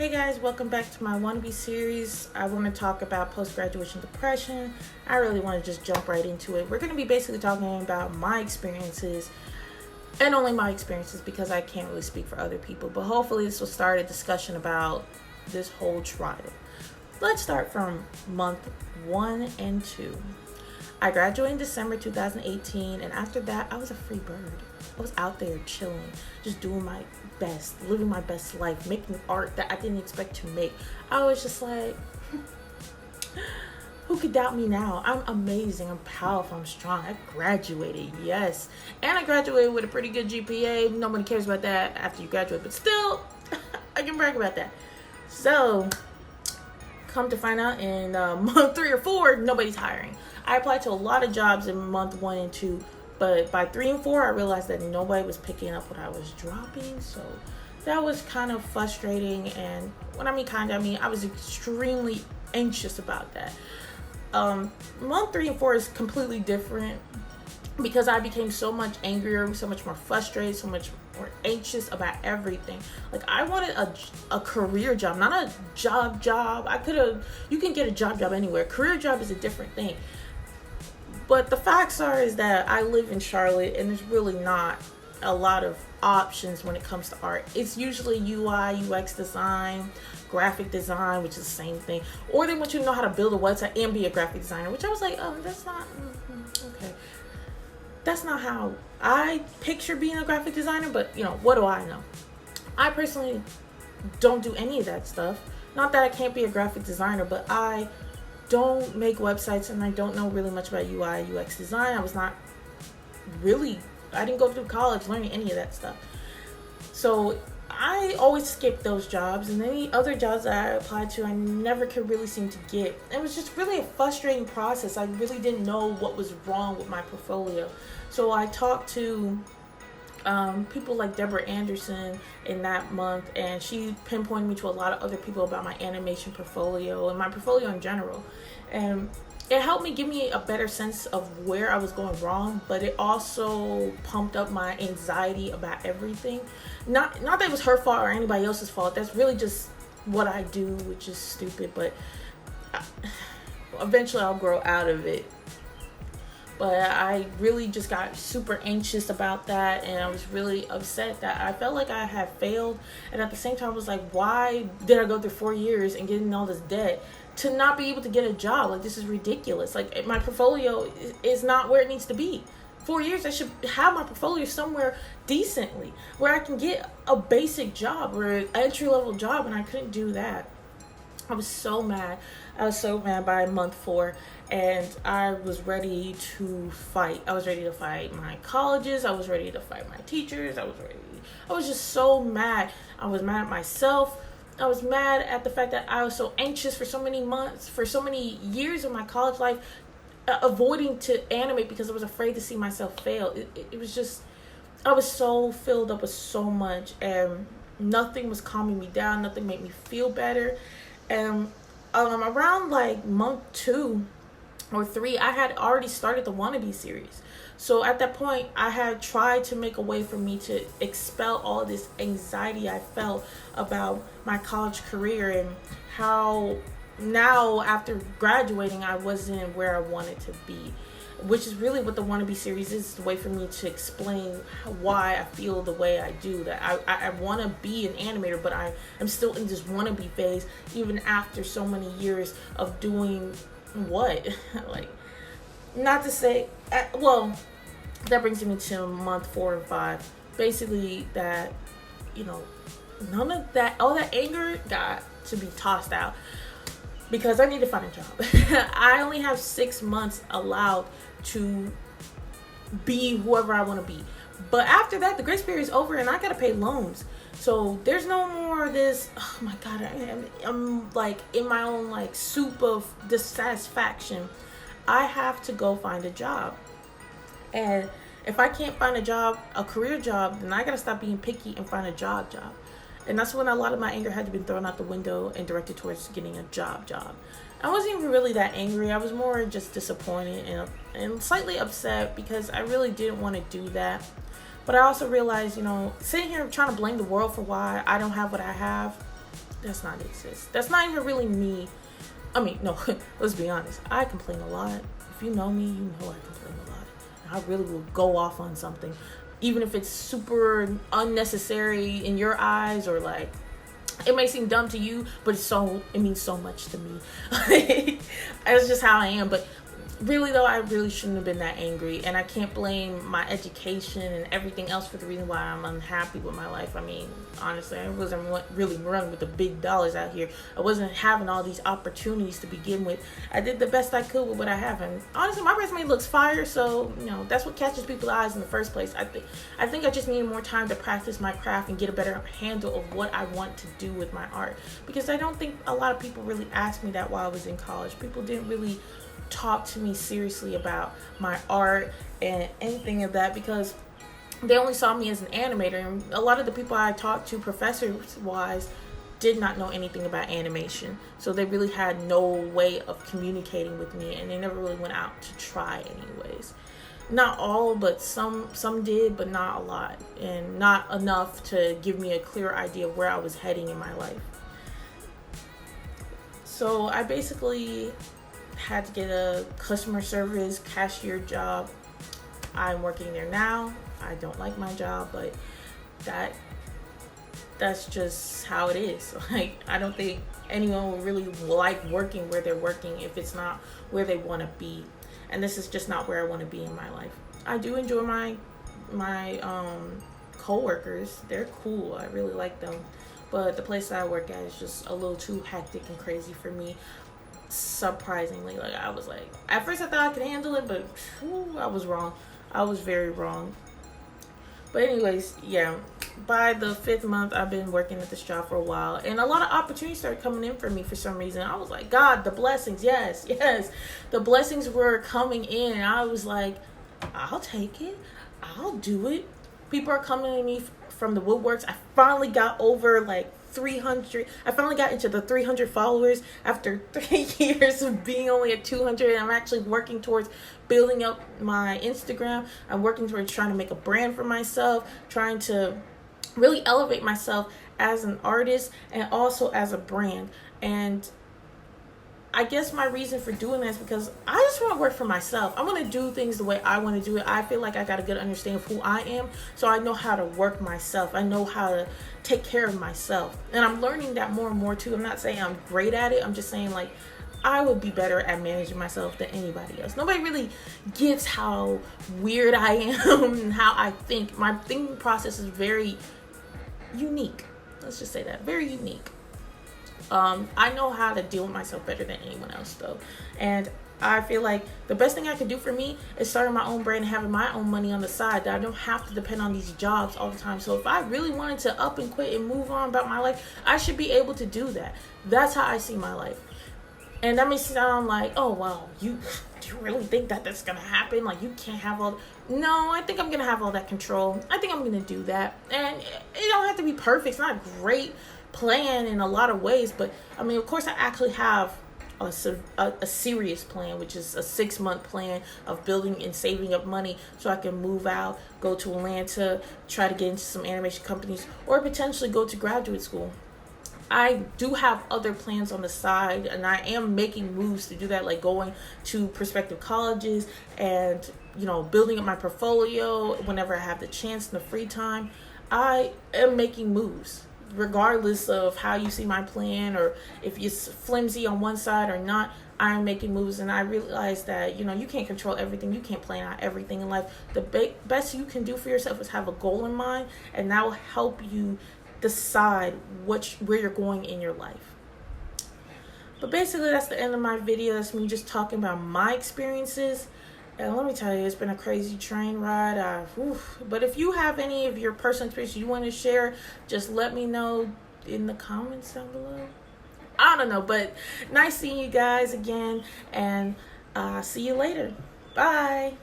Hey guys, welcome back to my Wannabe series. I want to talk about post-graduation depression. I really want to just jump right into it. We're going to be basically talking about my experiences and only my experiences because I can't really speak for other people. But hopefully this will start a discussion about this whole trial. Let's start from month 1 and 2. I graduated in December 2018, and after that, I was a free bird. I was out there chilling, just doing my best, living my best life, making art that I didn't expect to make. I was just like, who could doubt me now? I'm amazing, I'm powerful, I'm strong. I graduated, yes. And I graduated with a pretty good GPA. Nobody cares about that after you graduate, but still, I can brag about that. So, come to find out in month 3 or 4, nobody's hiring. I applied to a lot of jobs in month 1 and 2, but by 3 and 4, I realized that nobody was picking up what I was dropping. So that was kind of frustrating. And when I mean I was extremely anxious about that. Month 3 and 4 is completely different because I became so much angrier, so much more frustrated, so much more anxious about everything. Like I wanted a career job, not a job. You can get a job anywhere. Career job is a different thing. But the facts is that I live in Charlotte and there's really not a lot of options when it comes to art. It's usually UI, UX design, graphic design, which is the same thing. Or they want you to know how to build a website and be a graphic designer, which I was like, oh, that's not, okay. That's not how I picture being a graphic designer, but what do I know? I personally don't do any of that stuff. Not that I can't be a graphic designer, but I don't make websites and I don't know really much about UI, UX design. I didn't go through college learning any of that stuff. So I always skipped those jobs, and any other jobs that I applied to, I never could really seem to get. It was just really a frustrating process. I really didn't know what was wrong with my portfolio. So I talked to people like Deborah Anderson in that month, and she pinpointed me to a lot of other people about my animation portfolio and my portfolio in general. And it helped me give me a better sense of where I was going wrong, but it also pumped up my anxiety about everything. Not that it was her fault or anybody else's fault. That's really just what I do, which is stupid, but eventually I'll grow out of it. But I really just got super anxious about that, and I was really upset that I felt like I had failed. And at the same time, I was like, why did I go through 4 years and get in all this debt to not be able to get a job? Like, this is ridiculous. Like, my portfolio is not where it needs to be. 4 years, I should have my portfolio somewhere decently where I can get a basic job or an entry-level job, and I couldn't do that. I was so mad. I was so mad by month 4, and I was ready to fight. I was ready to fight my colleges. I was ready to fight my teachers. I was just so mad. I was mad at myself. I was mad at the fact that I was so anxious for so many months, for so many years of my college life, avoiding to animate because I was afraid to see myself fail. It was just, I was so filled up with so much, and nothing was calming me down. Nothing made me feel better. And around like month 2 or 3, I had already started the Wannabe series. So at that point, I had tried to make a way for me to expel all this anxiety I felt about my college career and how now after graduating, I wasn't where I wanted to be. Which is really what the Wannabe series is, the way for me to explain why I feel the way I do. That I want to be an animator, but I'm still in this wannabe phase, even after so many years of doing what? Like, not to say, well, that brings me to month 4 and 5. Basically that, none of that, all that anger got to be tossed out because I need to find a job. I only have 6 months allowed to be whoever I want to be. But after that, the grace period is over and I got to pay loans. So there's no more this, oh my God, I'm like in my own like soup of dissatisfaction. I have to go find a job. And if I can't find a job, a career job, then I got to stop being picky and find a job. And that's when a lot of my anger had to be thrown out the window and directed towards getting a job. I wasn't even really that angry. I was more just disappointed and slightly upset because I really didn't want to do that. But I also realized, sitting here trying to blame the world for why I don't have what I have, That's not exist. That's not even really me. I mean, no, let's be honest. I complain a lot. If you know me, you know I complain a lot. I really will go off on something, even if it's super unnecessary in your eyes, or like it may seem dumb to you, but it means so much to me. That's just how I am. But really though, I really shouldn't have been that angry, and I can't blame my education and everything else for the reason why I'm unhappy with my life. I mean, honestly, I wasn't really running with the big dollars out here. I wasn't having all these opportunities to begin with. I did the best I could with what I have, and honestly, my resume looks fire, so that's what catches people's eyes in the first place. I think I just needed more time to practice my craft and get a better handle of what I want to do with my art, because I don't think a lot of people really asked me that while I was in college. People didn't really talk to me seriously about my art and anything of that, because they only saw me as an animator, and a lot of the people I talked to professors wise did not know anything about animation, so they really had no way of communicating with me, and they never really went out to try anyways. Not all, but some did, but not a lot, and not enough to give me a clear idea of where I was heading in my life. So I basically had to get a customer service cashier job. I'm working there now. I don't like my job, but that's just how it is. Like, I don't think anyone will really like working where they're working if it's not where they want to be, and this is just not where I want to be in my life. I do enjoy my co-workers. They're cool. I really like them, but the place that I work at is just a little too hectic and crazy for me. Surprisingly, like, I was like, at first I thought I could handle it, but I was wrong. I was very wrong. But anyways, yeah, by the 5th month I've been working at this job for a while, and a lot of opportunities started coming in for me for some reason. I was like, God, the blessings, yes, the blessings were coming in, and I was like, I'll take it, I'll do it. People are coming to me from the woodworks. I finally got over like 300. I finally got into the 300 followers after 3 years of being only at 200. I'm actually working towards building up my Instagram. I'm working towards trying to make a brand for myself, trying to really elevate myself as an artist and also as a brand. And I guess my reason for doing that is because I just want to work for myself. I want to do things the way I want to do it. I feel like I got a good understanding of who I am, so I know how to work myself. I know how to take care of myself, and I'm learning that more and more too. I'm not saying I'm great at it. I'm just saying, like, I would be better at managing myself than anybody else. Nobody really gets how weird I am and how I think. My thinking process is very unique. Let's just say that. Very unique. I know how to deal with myself better than anyone else, though. And I feel like the best thing I could do for me is starting my own brand and having my own money on the side, that I don't have to depend on these jobs all the time. So if I really wanted to up and quit and move on about my life, I should be able to do that. That's how I see my life. And that may sound like, oh, well, do you really think that that's going to happen? Like, you can't have all... No, I think I'm going to have all that control. I think I'm going to do that. And it don't have to be perfect. It's not a great plan in a lot of ways, but I mean, of course, I actually have a serious plan, which is a 6-month plan of building and saving up money so I can move out, go to Atlanta, try to get into some animation companies, or potentially go to graduate school. I do have other plans on the side, and I am making moves to do that, like going to prospective colleges and, building up my portfolio whenever I have the chance and the free time. I am making moves. Regardless of how you see my plan, or if it's flimsy on one side or not, I'm making moves. And I realize that, you can't control everything. You can't plan out everything in life. The best you can do for yourself is have a goal in mind, and that will help you decide where you're going in your life. But basically, that's the end of my video. That's me just talking about my experiences. And let me tell you, it's been a crazy train ride. But if you have any of your personal experiences you want to share, just let me know in the comments down below. I don't know, but nice seeing you guys again, and see you later. Bye.